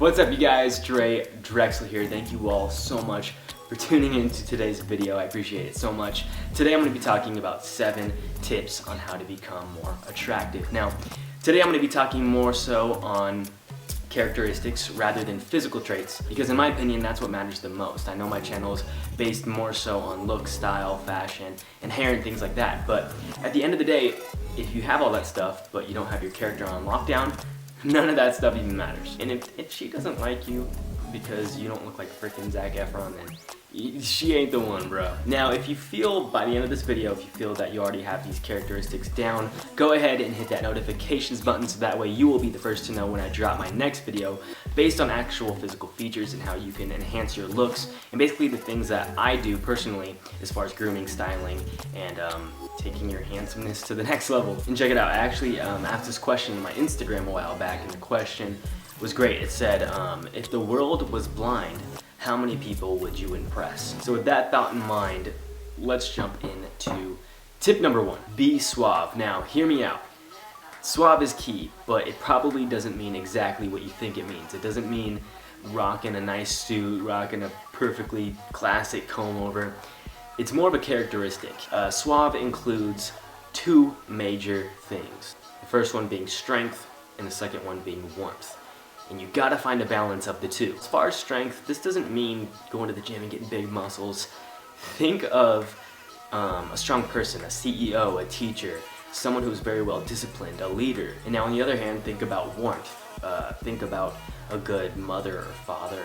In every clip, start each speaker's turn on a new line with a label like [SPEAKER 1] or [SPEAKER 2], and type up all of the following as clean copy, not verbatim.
[SPEAKER 1] What's up, you guys? Drexler here. Thank you all so much for tuning into today's video. I appreciate it so much. Today I'm going to be talking about 7 tips on how to become more attractive. Now, today I'm going to be talking more so on characteristics rather than physical traits, because in my opinion that's what matters the most. I know my channel is based more so on look, style, fashion, and hair and things like that, but at the end of the day, if you have all that stuff but you don't have your character on lockdown, none of that stuff even matters. And if she doesn't like you because you don't look like freaking Zac Efron, then she ain't the one, bro. Now, if you feel by the end of this video, if you feel that you already have these characteristics down, go ahead and hit that notifications button so that way you will be the first to know when I drop my next video based on actual physical features and how you can enhance your looks and basically the things that I do personally as far as grooming, styling, and taking your handsomeness to the next level. And check it out, I actually asked this question on my Instagram a while back, and the question was great. It said, if the world was blind, how many people would you impress? So with that thought in mind, let's jump into tip number 1. Be suave. Now, hear me out. Suave is key, but it probably doesn't mean exactly what you think it means. It doesn't mean rocking a nice suit, rocking a perfectly classic comb over. It's more of a characteristic. Suave includes 2 major things. The first one being strength, and the second one being warmth. And you gotta find a balance of the 2. As far as strength, this doesn't mean going to the gym and getting big muscles. Think of a strong person, a CEO, a teacher, someone who's very well disciplined, a leader. And now on the other hand, think about warmth. Think about a good mother or father,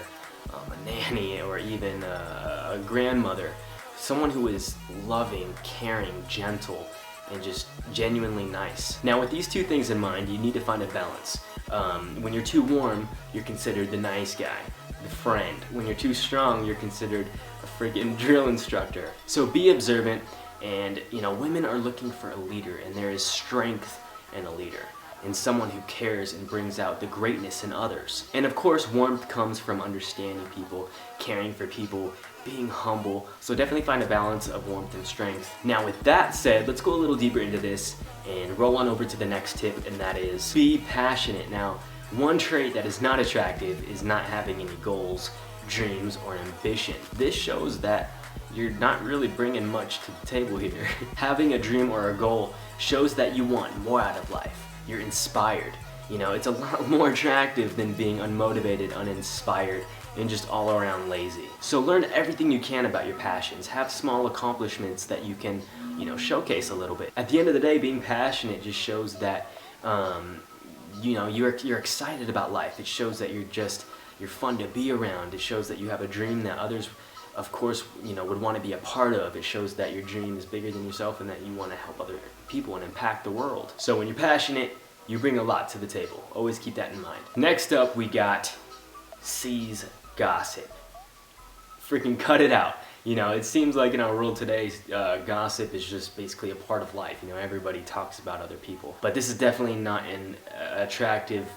[SPEAKER 1] a nanny, or even a grandmother. Someone who is loving, caring, gentle, and just genuinely nice. Now with these 2 things in mind, you need to find a balance. When you're too warm, you're considered the nice guy, the friend. When you're too strong, you're considered a freaking drill instructor. So be observant, and women are looking for a leader, and there is strength in a leader, and someone who cares and brings out the greatness in others. And of course, warmth comes from understanding people, caring for people, being humble. So definitely find a balance of warmth and strength. Now with that said, let's go a little deeper into this and roll on over to the next tip, and that is be passionate. Now, one trait that is not attractive is not having any goals, dreams, or ambition. This shows that you're not really bringing much to the table here. Having a dream or a goal shows that you want more out of life. You're inspired. It's a lot more attractive than being unmotivated, uninspired, and just all around lazy. So learn everything you can about your passions. Have small accomplishments that you can, showcase a little bit. At the end of the day, being passionate just shows that, you're excited about life. It shows that you're fun to be around. It shows that you have a dream that others, of course, would want to be a part of. It shows that your dream is bigger than yourself and that you want to help other people and impact the world. So when you're passionate, you bring a lot to the table. Always keep that in mind. Next up, we got seize gossip. Freaking cut it out. It seems like in our world today, gossip is just basically a part of life. Everybody talks about other people. But this is definitely not an attractive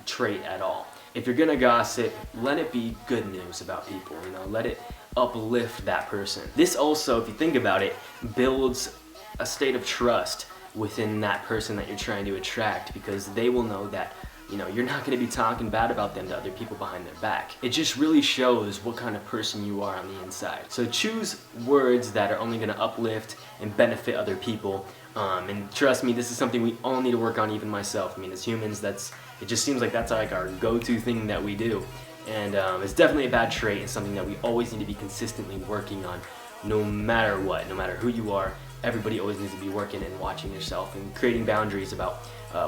[SPEAKER 1] trait at all. If you're gonna gossip, let it be good news about people. Let it uplift that person. This also, if you think about it, builds a state of trust within that person that you're trying to attract, because they will know that you're not going to be talking bad about them to other people behind their back. It just really shows what kind of person you are on the inside. So choose words that are only going to uplift and benefit other people. And trust me, this is something we all need to work on, even myself. As humans, it just seems like that's like our go-to thing that we do. And it's definitely a bad trait and something that we always need to be consistently working on, no matter what, no matter who you are. Everybody always needs to be working and watching yourself and creating boundaries about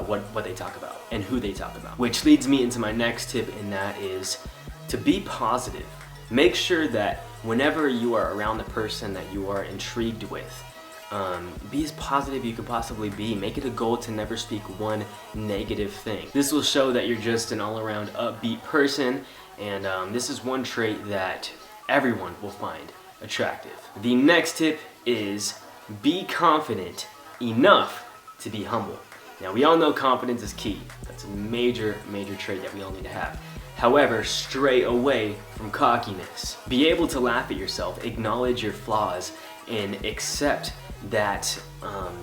[SPEAKER 1] what they talk about and who they talk about. Which leads me into my next tip, and that is to be positive. Make sure that whenever you are around the person that you are intrigued with, be as positive you could possibly be. Make it a goal to never speak one negative thing. This will show that you're just an all-around upbeat person, and this is one trait that everyone will find attractive. The next tip is be confident enough to be humble. Now, we all know confidence is key. That's a major trait that we all need to have. However, stray away from cockiness. Be able to laugh at yourself, acknowledge your flaws, and accept that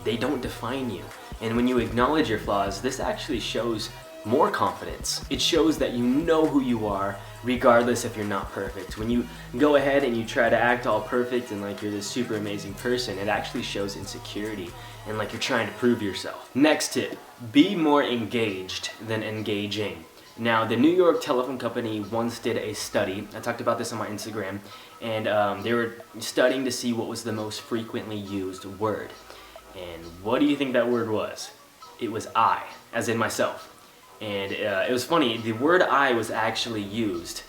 [SPEAKER 1] they don't define you. And when you acknowledge your flaws, this actually shows more confidence. It shows that you know who you are, regardless if you're not perfect. When you go ahead and you try to act all perfect and like you're this super amazing person, it actually shows insecurity and like you're trying to prove yourself. Next tip, be more engaged than engaging. Now, the New York Telephone Company once did a study, I talked about this on my Instagram, and they were studying to see what was the most frequently used word. And what do you think that word was? It was I, as in myself. And it was funny, the word I was actually used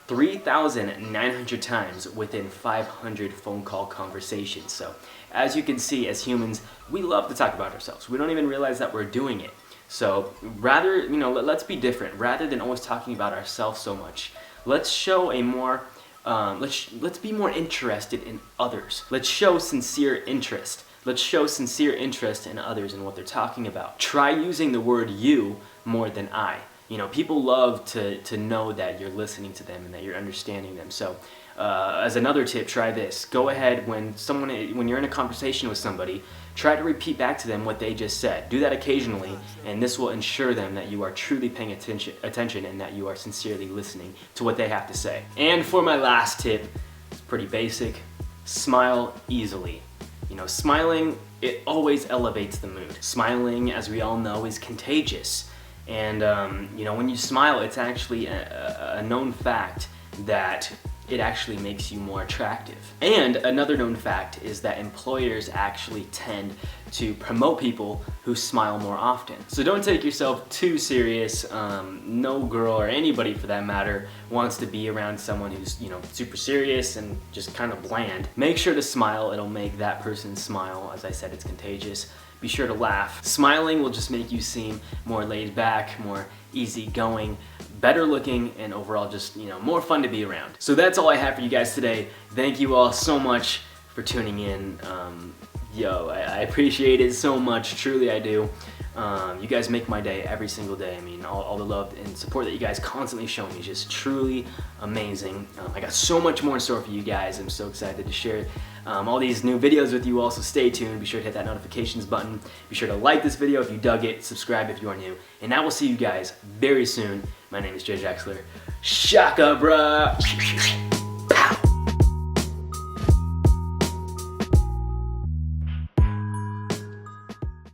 [SPEAKER 1] 3,900 times within 500 phone call conversations. So, as you can see, as humans, we love to talk about ourselves. We don't even realize that we're doing it. So rather, let's be different. Rather than always talking about ourselves so much, let's show a more, let's be more interested in others. Let's show sincere interest. Let's show sincere interest in others and what they're talking about. Try using the word you more than I. People love to know that you're listening to them and that you're understanding them. So as another tip, try this. Go ahead when you're in a conversation with somebody, try to repeat back to them what they just said. Do that occasionally, and this will ensure them that you are truly paying attention and that you are sincerely listening to what they have to say. And for my last tip, it's pretty basic. Smile easily. Smiling, it always elevates the mood. Smiling, as we all know, is contagious. And when you smile, it's actually a known fact that it actually makes you more attractive. And another known fact is that employers actually tend to promote people who smile more often. So don't take yourself too serious. No girl or anybody for that matter wants to be around someone who's super serious and just kind of bland. Make sure to smile. It'll make that person smile. As I said, it's contagious. Be sure to laugh. Smiling will just make you seem more laid back, more easygoing, better looking, and overall just, more fun to be around. So that's all I have for you guys today. Thank you all so much for tuning in. I appreciate it so much, truly I do. You guys make my day every single day. I mean, all the love and support that you guys constantly show me is just truly amazing. I got so much more in store for you guys. I'm so excited to share all these new videos with you all, so stay tuned. Be sure to hit that notifications button. Be sure to like this video if you dug it, subscribe if you are new, and I will see you guys very soon. My name is Drexler. Shaka, bruh!